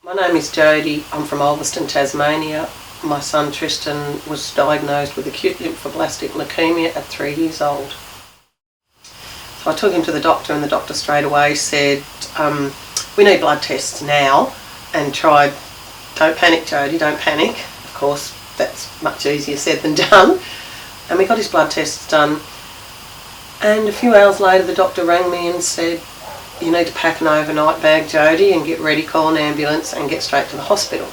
My name is Jodi. I'm from Ulverston, Tasmania. My son Tristan was diagnosed with acute lymphoblastic leukaemia at 3 years old. So I took him to the doctor, and the doctor straight away said, we need blood tests now, and tried, don't panic Jodi, don't panic. Of course, that's much easier said than done. And we got his blood tests done, and a few hours later the doctor rang me and said, you need to pack an overnight bag, Jodi, and get ready, call an ambulance and get straight to the hospital.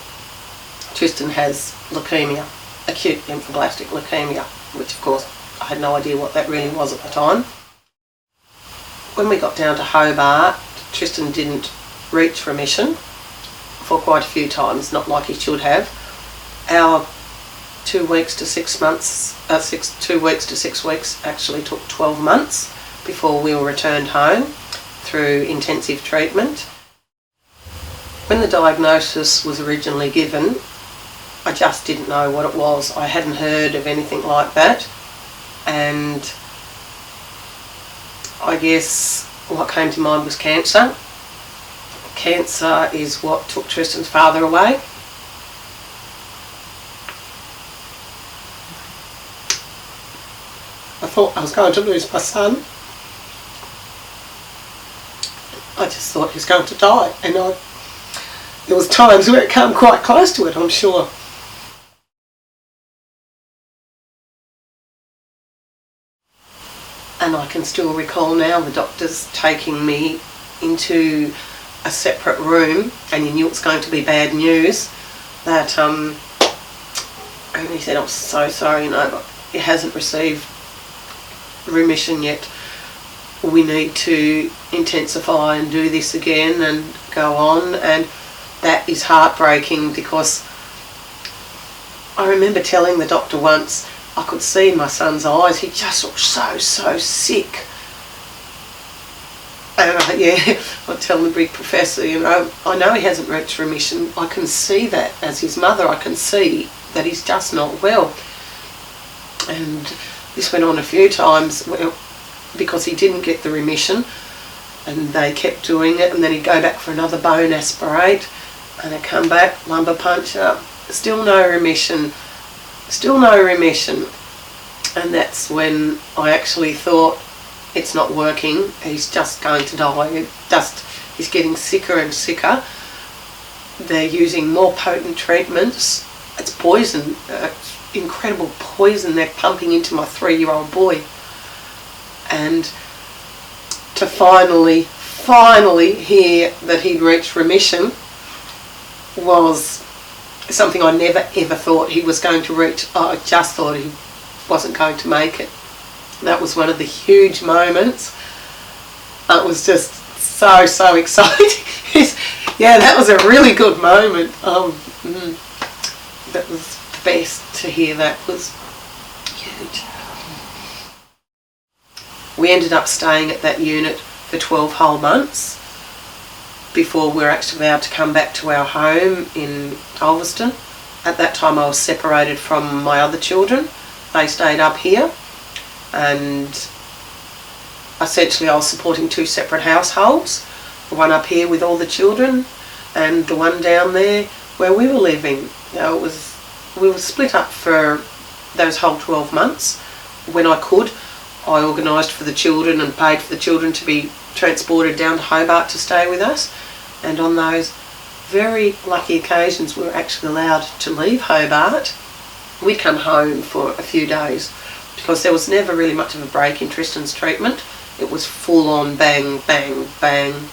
Tristan has leukaemia, acute lymphoblastic leukaemia, which of course I had no idea what that really was at the time. When we got down to Hobart, Tristan didn't reach remission for quite a few times, not like he should have. Our 2 weeks to 6 months, 2 weeks to 6 weeks actually took 12 months before we were returned home through intensive treatment. When the diagnosis was originally given, I just didn't know what it was. I hadn't heard of anything like that, and I guess what came to mind was cancer. Cancer is what took Tristan's father away. I thought I was going to lose my son. I just thought he was going to die, and there was times where it came quite close to it, I'm sure. And I can still recall now the doctors taking me into a separate room, and you knew it was going to be bad news, that and he said, I'm so sorry, but he hasn't received remission yet. We need to intensify and do this again and go on. And that is heartbreaking, because I remember telling the doctor once, I could see in my son's eyes, he just looked so sick. And I tell the big professor, I know he hasn't reached remission. I can see that as his mother. I can see that he's just not well. And this went on a few times, because he didn't get the remission, and they kept doing it, and then he'd go back for another bone aspirate, and he'd come back, lumbar puncture, still no remission, and that's when I actually thought, it's not working, he's just going to die, he's getting sicker and sicker. They're using more potent treatments. It's poison, incredible poison they're pumping into my 3-year-old boy. And to finally hear that he'd reached remission was something I never ever thought he was going to reach. I just thought he wasn't going to make it. That was one of the huge moments. It was just so exciting. Yeah, that was a really good moment. That was the best to hear. That was huge. We ended up staying at that unit for 12 whole months before we were actually allowed to come back to our home in Ulverston. At that time I was separated from my other children. They stayed up here, and essentially I was supporting 2 separate households. The one up here with all the children, and the one down there where we were living. We were split up for those whole 12 months. When I could, I organised for the children and paid for the children to be transported down to Hobart to stay with us. And on those very lucky occasions we were actually allowed to leave Hobart, we'd come home for a few days, because there was never really much of a break in Tristan's treatment. It was full on bang, bang, bang.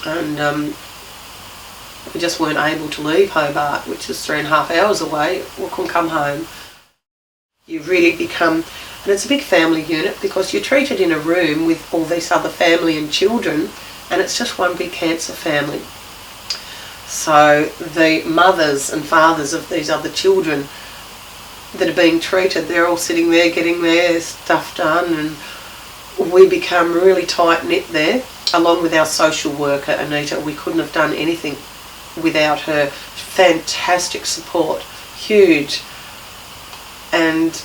And we just weren't able to leave Hobart, which is 3.5 hours away. We couldn't come home. You really become, and it's a big family unit, because you're treated in a room with all this other family and children, and it's just one big cancer family. So the mothers and fathers of these other children that are being treated, they're all sitting there getting their stuff done, and we become really tight-knit there, along with our social worker, Anita. We couldn't have done anything without her fantastic support, huge. And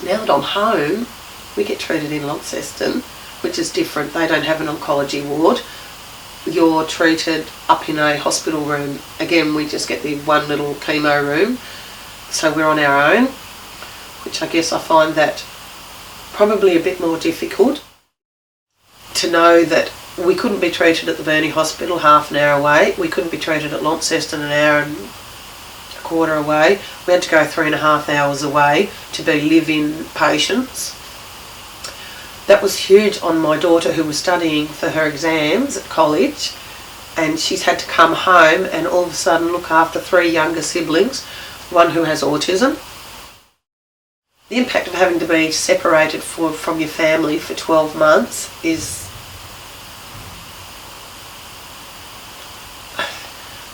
now that I'm home, we get treated in Launceston, which is different. They don't have an oncology ward. you're treated up in a hospital room. Again, we just get the one little chemo room, so we're on our own, which I guess I find that probably a bit more difficult. To know that we couldn't be treated at the Verney Hospital half an hour away, we couldn't be treated at Launceston an hour and a quarter away, we had to go 3.5 hours away to be live-in patients. That was huge on my daughter, who was studying for her exams at college, and she's had to come home and all of a sudden look after 3 younger siblings, one who has autism. The impact of having to be separated from your family for 12 months is,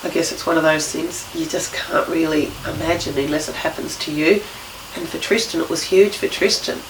I guess it's one of those things you just can't really imagine unless it happens to you. And for Tristan, it was huge for Tristan.